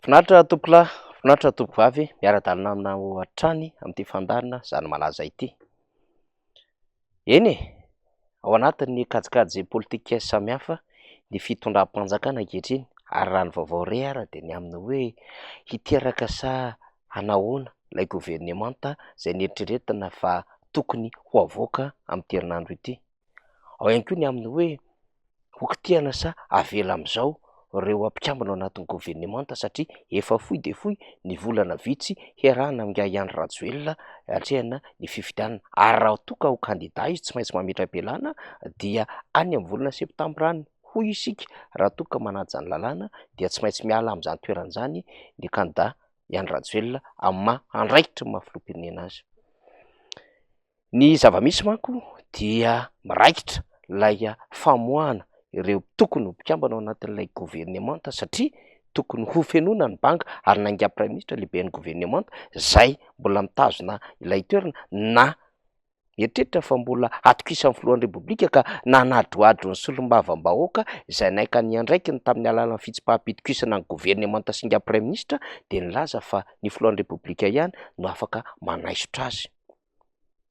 Finaritra tompolahy, finaritra tompovavy, miara-dalina aminao hatrany amin'ity fandarina izany malaza ity. Eny e, ao anatin'ny kajikajy politika samihafa ny fitondram-panjakana ankehitriny, ary raha ny vaovao re ara dia ny amin'ny hoe hiteraka sa hanahoana ilay governemanta izay nieritreretina fa tokony ho avoaka amin'ity herinandro ity. Ao ihany koa ny amin'ny hoe ho kitihana sa avela amin'izao ireo mpikambana ao anatin'ny governemanta satria efa fohy dia fohy ny volana vitsy hiarahana amin'ny Andry Rajoelina hatrehana ny fifidianana, ary raha toa ka ho kandida izy tsy maintsy mametra-pialana dia any amin'ny volana septambra any hoy isika, raha toa ka manaja ny lalàna dia tsy maintsy miala amin'izany toerana izany ny kandida Andry Rajoelina amin'ny maha andraikitry ny maha-filoham-pirenena azy. Ny zava-misy manko dia miraikitra ilay famoahana ireo tokony ho mpikambana ao anatin'ilay governemanta satria tokony ho fenoina ny banga ary nainga prime ministre lehiben'ny governemanta izay mbola mitazona ilay toerana na eritreritra fa mbola atokisan'ny filohan'ny repoblika ka nanadroadro ny solombavam-bahoaka izay naika ny andraikiny tamin'ny alalan'ny fitsim-pahapitokisana ny governemanta singa prime ministre dia nilaza fa ny filohan'ny repoblika ihany no afaka manaisotra azy.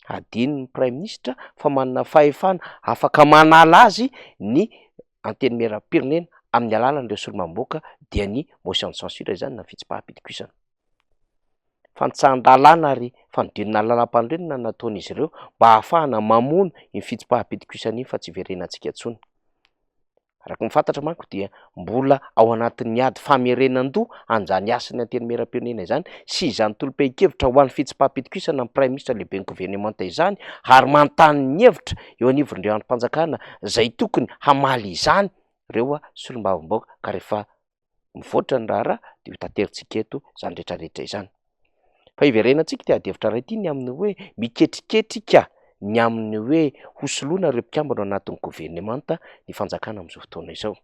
Adin'ny prime ministre fa manana fahefana afaka manala azy ny antenimieram-pirenena amin'ny alalan'ireo solombavambahoaka dia ny motion de censure izany na fitsim-pahapitokisana. Fanitsahan-dalàna ary fanodinana lalam-pandrenona nataon'izy ireo mba ahafahana mamono ny fitsim-pahapitokisana iny fa tsy iverenantsika intsony. Araka ny fantatra manko dia mbola ao anatin'ny ady famerenan-doha anjany asan'ny antenimieram-pirenena izany sy izany tolom-pahinkevitra ho an'ny fitsim-pahapitokisana ny prime ministre lehiben'ny governemanta izany, ary manontany ny hevitra eo anivon'ireo androm-panjakana izay tokony hamaly izany ireo solombavambahoaka ka rehefa mivoatra ny raharaha dia ho tanteritsika eto izany rehetrarehetra izany. Fa iverenantsika ity ady hevitra iray ity ny amin'ny hoe miketriketrika ny amin'ny hoe hosoloana ireo mpikambana ao anatin'ny governemanta ny fanjakana amin'izao fotoana izao.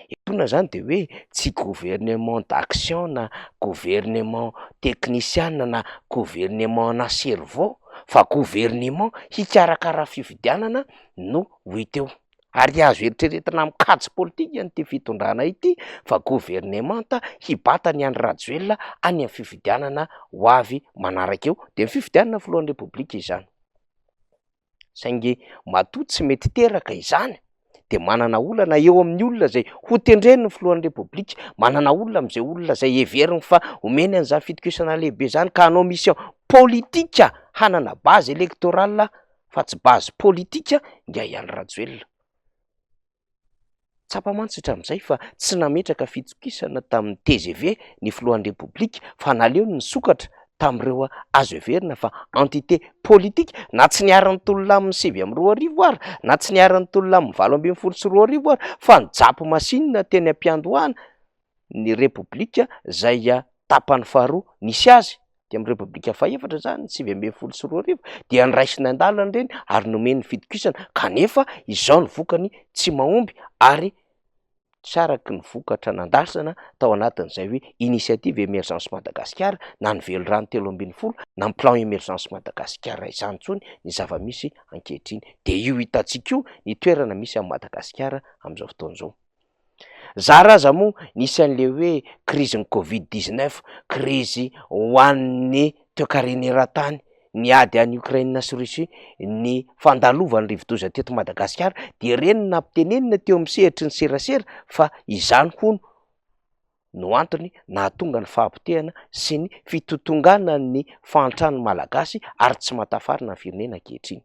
Etoana izany dia hoe tsy gouvernement d'action na gouvernement technicien na gouvernement na cerveau fa gouvernement hikarakara fifidianana no ho hita eo. Ary azo eritreretina mikajy politika nyity fitondrana ity fa gouvernemanta hibata ny Andry Rajoelina any amin'ny fifidianana ho avy manaraka eo dia ny fifidianana filohan'ny repoblika izany. Saingy matoa tsy mety teraka izany dia manana olana eo amin'ny olona izay ho tendreniny filohan'ny repoblika, manana olona amin'izay olona izay heveriny fa omeny an'izany fitokisana lehibe izany ka hanao mission politika hanana base électorale fa tsy base politika nga Andry Rajoelina. Tsapa-mantsitra amin'izay fa tsy nametraka fitokisana tamin'ny TGV ny filohan'ny repoblika fa naleo ny sokatra tamin'ireo azo heverina fa entité politika, na tsy niaran'ny tolona amin'ny 7 ary na tsy niaran'ny tolona amin'ny 8 ary fa nijapo masinina teny am-piandohana ny repoblika izay tapany faharoa nisy azy dia amin'ny repoblika fahaefatra izany 7 dia niraisina an-dalana ireny ary nomeny fitokisana kanefa izao ny vokany tsy mahomby ary tsy araky ny vokatra nandasana tao anatin'izay hoe initiative émergence Madagasikara na ny velorano 3 na ny plan émergence Madagasikara izany intsony ny zava-misy ankehitriny. Dia io hitantsika io ny toerana misy amin'ny Madagasikara amin'izao fotoana izao. Zara aza moa nisy an'le hoe krizin'ny Covid-19, krizy ho an'ny toe-karena eran-tany, ny ady any Ukraine sy Russie, ny fandalovan'ny rivo-doza teto Madagasikara dia ireny nampitenenina teo amin'ny sehatry ny serasera fa izany hono no antony nahatonga ny fahampitehana sy ny fitotongana ny fahantrano malagasy ary tsy matafarina ny firenena ankehitriny.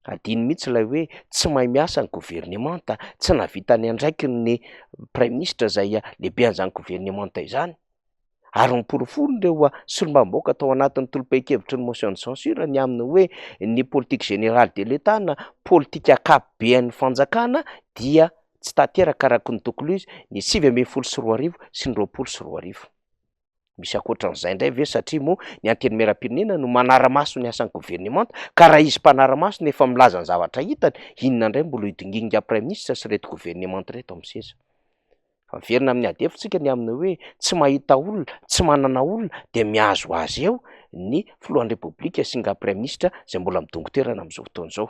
Adiny mihitsy ilay hoe tsy mahay miasa ny governemanta, tsy navita ny andraiky ny prime ministre izay lehibe an'izany governemanta izany, ary miporofolo ireo solombavambahoaka tao anatin'ny tolom-pahinkevitry ny motion de censure ny amin'ny hoe ny politique générale de l'État na politika akapobean'ny fanjakana dia tsy tanteraka araka ny tokony izy ny 7 sy ny 20. Misy ankoatran'izay indray ve satria moa ny antenimieram-pirenena no manara-maso ny asan'ny governemanta ka raha izy mpanara-maso nefa milaza ny zavatra hitany, inona indray mbola hidinginga prime ministre sy reto governemanta reto amin'ny seza. Fa miverina amin'ny ady hevitritsika ny amin'ny hoe tsy mahita olona, tsy manana olona dia mihazo azy eo ny filohan'ny repoblika sy nga prime ministre izay mbola midongo toerana amin'izao fotoana izao.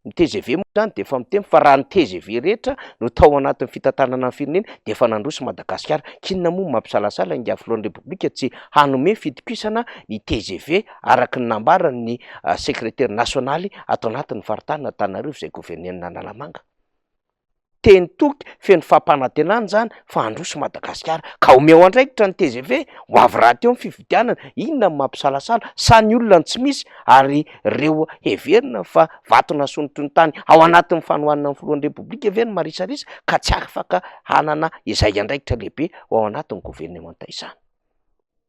Ny TGV moa zany de efa miteny fa raha ny TGV rehetra no tao anatin'ny fitantanana ny firenena de efa nandroso Madagasikara. Kinona moa mampisalasala inga filohan'ny repoblika tsy hanome fitokisana ny TGV araky ny nambarany sekretera nasionaly ato anatin'ny faritany Antananarivo zay gouvernemena Analamanga. Teny toky feno fampanantenana zany fa handroso Madagasikara ka omeo andraikitra ny TGV ho avy raha teo ny fifidianana. Inona ny mampisalasala? Sa ny olona tsy misy ary reo heverina fa vatona sonotry ny tany ao anatin'ny fanohanana ny filohan'ny repoblika heverina marisarisa ka tsy afaka hanana izay andraikitra lehibe ao anatin'ny gouvernemanta izany.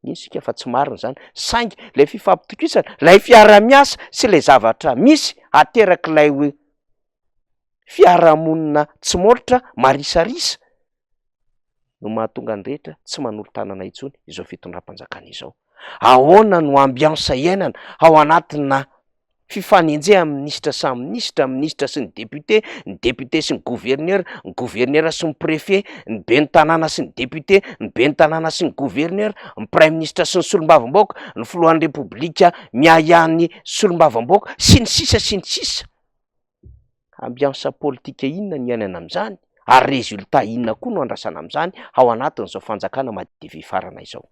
Iny sika fa tsy marina zany, saingy lay fifampitokisana, lay fiara-miasa sy lay zavatra misy aterak'ilay fiarahamonina tsy môritra marisarisa no mahatonga ny rehetra tsy manolo tanana intsony izao fitondram-panjakana izao. Ahoana no ambiansa iainana ao anatina fifanenjea amin'ny ministra samy ministra sy ny député sy ny gouverneur sy ny préfet, ny ben'ny tanàna sy ny député, ny ben'ny tanàna sy ny gouverneur, ny prime ministre sy ny solombavambaoka, ny filohan'ny repoblika miahian'ny solombavambaoka sy ny sisa. Ambiansa politika inona ny iainana amin'izany ary résultat inona koa no andrasana amin'izany ao anatin'izao fanjakana madivy farana izao.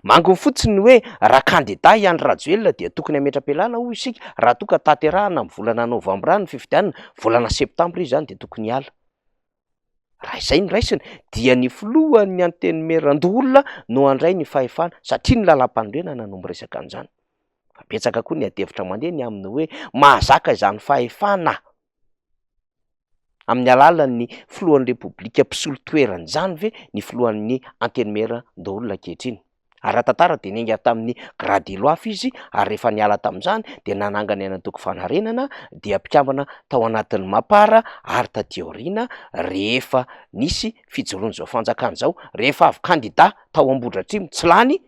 Mangony fotsiny hoe raha candidat i Andry Rajoelina dia tokony hametra-pialana hoy isika raha toa ka tanterahana amin'ny volana novambra ny fifidianana, volana septambra izy zany de tokony hiala. Raha izay ny raisiny dia ny filohan'ny antenimieran-doholona no handray ny fahefana satria ny lalam-pandrenana no miresaka an'izany. Fa betsaka koa ny adevitra mandeha ny aminy hoe mahazaka izany fahefana amin'ny alalan'ny filohan'ny repoblika mpisolo toerany zany ve ny filohan'ny antenimieran-doholona ankehitriny. Ara-tantara de nenga tamin'ny Gradiloaf izy ary rehefa niala tamin'izany de nanangana eny an-toko fanarenana dia mpikambana tao anatin'ny Mapara ary taty aoriana rehefa nisy fijoroan'izao fanjakana zao. Rehefa avy candidat tao Ambohidratrimo tsy lany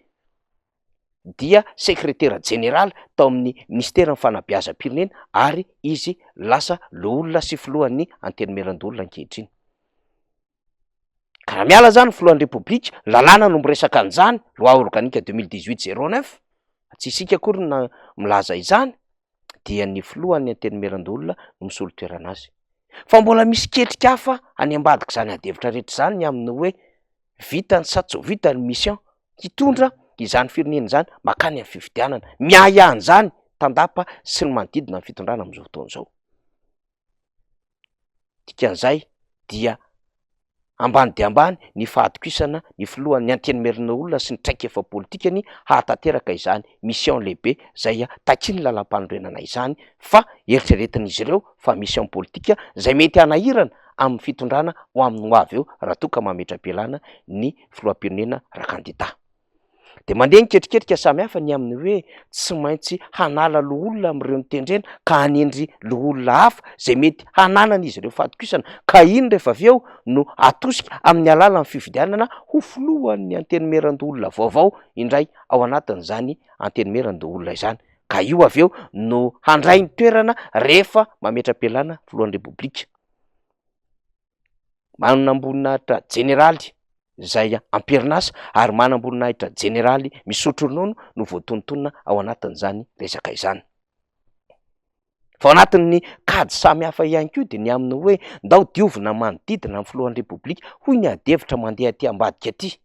dia sekretera jeneral tao amin'ny ministera ny fanabeazam-pirenena ary izy lasa loholona sy filohan'ny antenimieran-doholona ankehitriny. Ka raha miala zany filohan'ny repoblika, lalàna no miresaka an'izany, loi organique 2018-09, tsy isika akory na milaza izany, dia ny filohan'ny antenimieran-doholona no misolo toerana azy. Fa mbola misy ketrika hafa any ambadika zany adevitra rehetra zany ny aminy hoe vitany sa tsy ho vitany mission hitondra izany firenena izany makany amin'ny fifidianana, miahiahany zany tandapa sy ny manodidina ny fitondrana amin'izao fotoana izao. Dikan'izay dia ambany de ambany ny fahatokisana ny filohan'ny antenimieran-doholona sy ny traika efa politikany hahatateraka izany mission lehibe zay takiany lalam-panorenana izany, fa eritreretin'izy ireo fa mission politika zay mety hanahirana amin'ny fitondrana ho amin'ny ho avy eo raha toa ka mametra-pialana ny filoham-pirenena raha candidat. De mandeha niketriketrika samihafa ny aminy hoe tsy maintsy hanala loholona amin'ireo nitendrena ka hanendry loholona hafa zay mety hananana izy ireo fahatokisana, ka iny rehefa avy eo no atosika amin'ny alalan'ny fifidianana ho filohan'ny antenimieran-doholona vaovao indray ao anatin'izany antenimieran-doholona izany. Ka io avy eo no handray ny toerana rehefa mametra-pialana filohan'ny repoblika. Manamboninahitra jeneraly zay amperinasa ary manamboninahitra jeneraly misotro ronono no voatonontonona ao anatin'izany resaka izany. Fa ao anatin'ny kady samihafa ihany koa de ny aminy hoe ndao diovina manodidina ny filohan'ny repoblika hoy ny adevitra mandeha aty ambadika aty.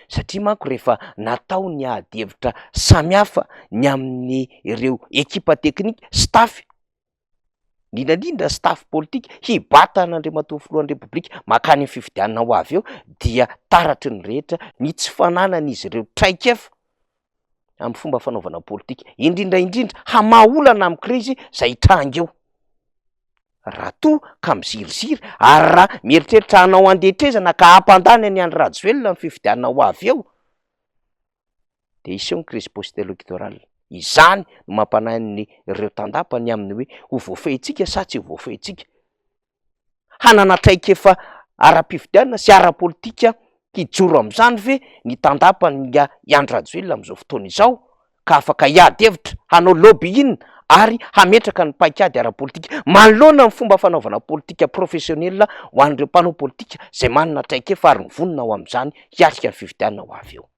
Satria manko rehefa natao ny adevitra samihafa ny amin'ny ireo ekipa teknika, staff, indrindrandrindra staff politika hibata n'Andriamatoa filohan'ny repoblika makany amin'ny fifidianana ho avy eo dia taratry ny rehetra ny tsy fananan'izy ireo traikefa amin'ny fomba fanaovana politika, indrindra hamaolana amin'ny krizy zay hitranga eo. Raha toa ka miziriziry ary raha mieritreritra hanao andehitrezana ka hampandany any Andry Rajoelina amin'ny fifidianana ho avy eo de iseho ny crise post-électorale. Izany no mampanahy ny ireo tandapa ny aminy hoe ho voafehitsika sa tsy ho voafehitsika. Hanana traikefa ara-pifidianana sy ara-politika hijoro amin'izany ve ny tandapany Andry Rajoelina amin'izao fotoana izao ka afaka hiady hevitra hanao lobbying ary hametraka ny paikady ara-politika manoloana ny fomba fanaovana politika professionnel ho an'ireo mpanao politika zay manana traikefa ary mivonona ao amin'izany hiarika ny fifidianana ho avy eo.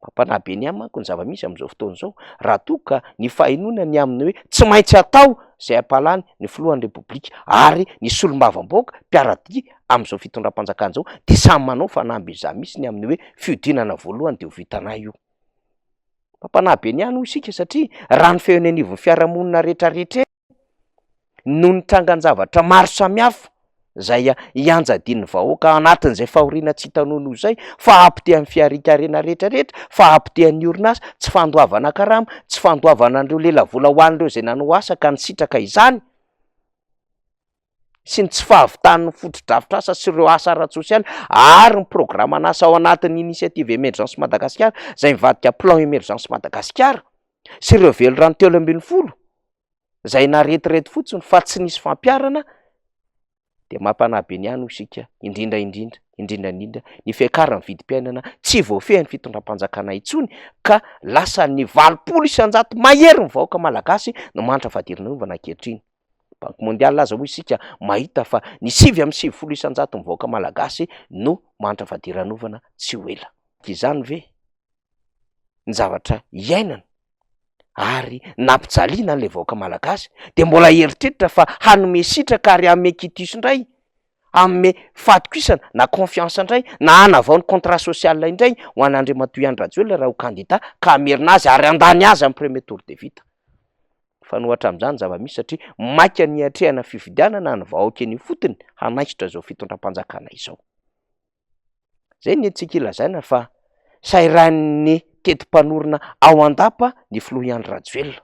Mampanahy be ny manko ny zava-misy amin'izao fotoana izao raha toa ka ny fahenoana ny aminy hoe tsy maintsy atao zay ampalany ny filohan'ny repoblika ary ny solombavam-baoaka mpiaradia amin'izao fitondram-panjakana zao de samy manao fanamby iza misy ny amin'ny hoe fiodinana voalohany de ho vitanay io. Mampanahy be ny any hoy isika satria raha ny feony anivon'ny fiarahamonina rehetrarehetra no ny trangan-javatra maro samihafa zay ianjadin'ny vahoaka anatin'izay fahoriana tsy hitanono zay fa ampitehan'ny fiarikarena rehetrarehetra fa ampitehan'ny orinasa tsy fandoavana karama tsy fandoavana an'ireo lelavola ho an'ireo zay nanao asa ka nisitraka izany sy ny tsy fahavitan'ny foto-drafitra asa sy ireo asa ara-tsosialy ary ny programa anasa ao anatin'ny initiative emergence Madagasikara zay mivadika plan emergence Madagasikara sy ireo velorano 3 zay naretirety fotsiny fa tsy nisy fampiarana de mampanahy be ny any isika indrindra ny fiakaran'ny vidim-piainana tsy voafehan'ny fitondram-panjakana intsony ka lasa ny 80% mahery ny vahoaka malagasy no manitra vadirana ovana ankehitriny. Banky mondial aza hoy isika mahita fa ny 7.7% ny vahoaka malagasy no manitra vadiran'ovana tsy ho ela. Izany ve ny zavatra iainana ary nampijaliana an'le vahoaka malagasy de mbola eritreritra fa hanome sitraka ary hanome kitisy indray hanome fatokisana na confiance indray na hanavao ny contrat social indray ho an'Andriamatoa Andrajoelina raha ho candidat ka amerina azy ary andany azy amin'ny premier tour de vita. Fanohatra amin'izany zava-misy satria maika ny atrehana fifidianana ny vahoaka eny fotony hanaikitra zao fitondram-panjakana izao. Zay ny antsika ilazaina fa sairan'ny tetim-panorona ao andapa ny filoha Andry Rajoelina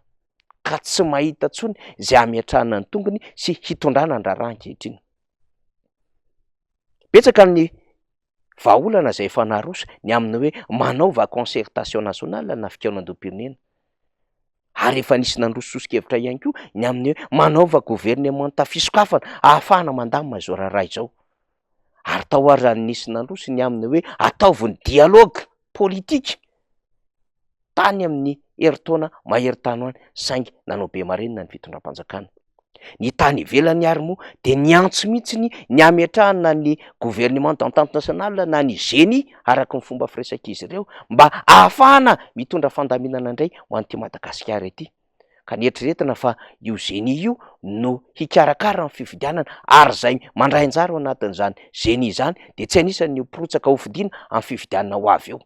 ka tsy mahita tsony zay ametrahana ny tongony sy hitondrana ny raharaha ankehitriny. Betsaka ny vahaolana zay efa naroso ny amin'ny hoe manaova concertation nationale na fikaonan-doam-pirenena ary efa nisy nandrosososkevitra ihany koa ny amin'ny hoe manaova gouvernement fisokafana ahafahana mandamina izao raharaha izao ary tahoaran'ny nisy nandroso ny amin'ny hoe ataoviny dialogue politika tany amin'ny heritaona mahery-tany hoany saingy nanao be marenina ny fitondram-panjakana. Ny tany ivelany ary moa de niantso mihitsy ny ametrahana ny gouvernement d'entente nationale na ny génie araka ny fomba firesaka izy ireo mba ahafahana mitondra fandaminana indray ho an'ity Madagasikara ity. Ka nieritreretina fa io génie io no hikarakara ny fifidianana ary zay mandray anjara ao anatin'izany génie zany de tsy anisan'ny hiporotsaka ho fidiana amin'ny fifidianana ho avy eo.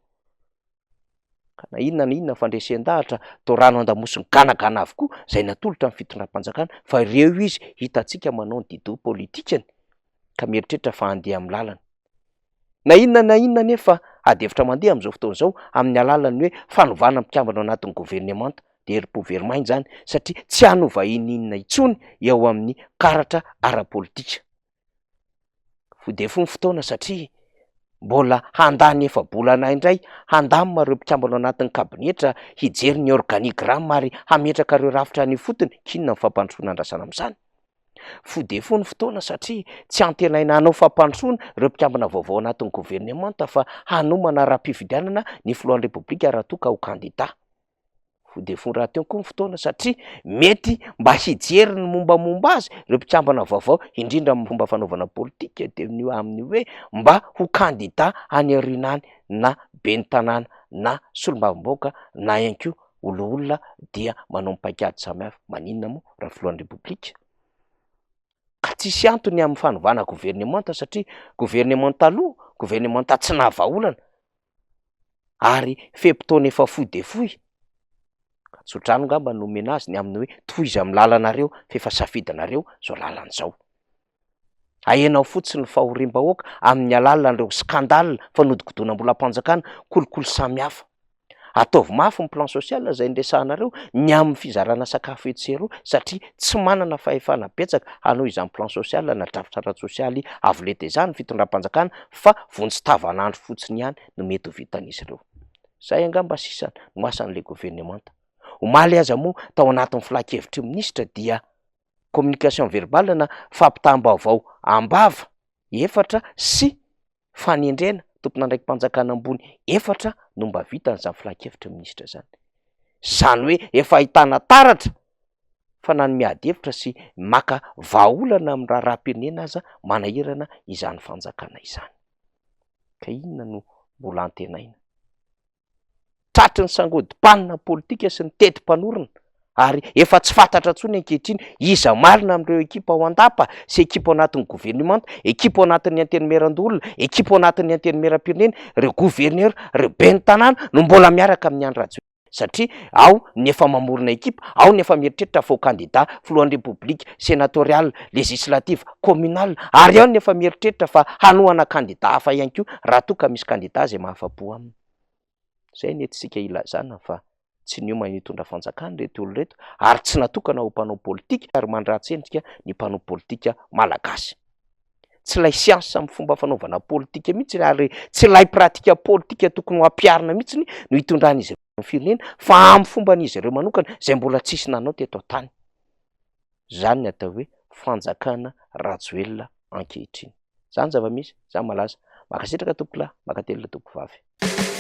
Ka na inona fandresen-dahatra to rano andamosiny ganagana avokoa zay natolotra amin'ny fitondram-panjakana fa ireo izy hitantsika manao ny dido politikany ka mieritreritra fa handeha amin'ny lalana. Na inona nefa adefitra mandeha amin'izao fotoana izao amin'ny alalan'ny hoe fanovana mpikambana ao anatin'ny gouvernement de gouvernement zany satria tsy hanova inona intsony eo amin'ny karatra ara-politika. Fodefony fotoana satria mbola handany efa-bolana indray handamina ireo mpikambana ao anatin'ny kabinetra hijery ny organigramme ary hametraka ireo rafitra ny fotony kinona ny fampandrosoana andrasana amin'izany. Fodefony fotoana satria tsy antenaina hanao fampandrosoana ireo mpikambana vaovao anatin'ny gouvernement fa hanomana raha-pifidianana ny filohan'ny repoblika raha toa ka ho candidat. Fodefony raha teo koa ny fotoana satria mety mba hijery ny mombamomba azy ireo mpikambana vaovao indrindra amin'ny fomba fanaovana politika de ny amin'ny hoe mba ho candidat any arinany na ben'ny tanàna na solombavam-bahoaka na ihany koa olona dia manao paikady samihafa. Maninona moa raha filohan'ny repoblika ka tsisy antony amin'ny fanovana gouvernement satria gouvernement taloha gouvernement tsy nahavaolana ary fepitaona efa fohy de fohy. Sotrano ngamba nomena azy ny amin'ny hoe tohiza amin'ny lalanareo fefa safidinareo zao lalana zao. Ahenao fotsiny ny fahoriam-bahoaka amin'ny alalan'ireo skandale fanodikodonam-bolam-panjakana kolokolo samihafa. Ataovy mafy ny plan social zay nresahanareo ny amin'ny fizarana sakafo etsero satria tsy manana fahefana betsaka hanao izany plan social na drafitra ara-tsosialy avo lety izany fitondram-panjakana fa vonjy-tavan'andro fotsiny ihany no mety ho vitan'izy ireo. Zay angamba sisany no asan'le gouvernement. Omaly aza moa tao anatin'ny filakevitry minisitra dia communication verbale na fampitaam-baovao ambava 4 sy fanendrena tompon'andraiki-panjakana ambony 4 no mba vitan'izany filakevitry minisitra zany. Zany hoe efa ahitana taratra fa na ny miady hevitra sy maka vahaolana amin'ny raharaham-pirenena aza manahirana izany fanjakana izany. Ka inona no mbola antenaina? Tratry ny sangody-panina politika sy ny tetim-panorona ary efa tsy fantatra ntsony ankehitriny iza marina amin'ireo ekipa ao an-dapa sy ekipa ao anatin'ny gouvernemanta, ekipa ao anatin'ny antenimieran-dolona, ekipa ao anatin'ny antenimieram-pirenena, reo gouverneur, reo ben'ny tanàna no mbola miaraka amin'ny Andry Rajoelina. Satria ao ny efa mamorona ekipa, ao ny efa mieritreritra fao candidat filohan'ny republique sénatoriale, législative, communale, ary ao ny efa mieritreritra fa hanohana candidat hafa ihany koa raha toa ka misy candidat zay mahafa-po aminy. Zay nentsika ilazana fa tsy ny oma hitondra fanjakana reto olo reto, ary tsy natokana ho mpanao politika ary mandratsy endrika ny mpanao politika malagasy. Tsy lay siansa amin'ny fomba fanaovana politika mihitsy ary tsy lay pratika politika tokony ho ampiarina mihitsy no hitondran'izy ireo amin'ny firenena fa amin'ny fomban'izy ireo manokana zay mbola tsisy nanao teto an-tany. Zany ny atao hoe fanjakana Rajoelina ankehitriny. Zany zava-misy, zany malaza. Makasitraka tompokolahy, makatelina tompovavy.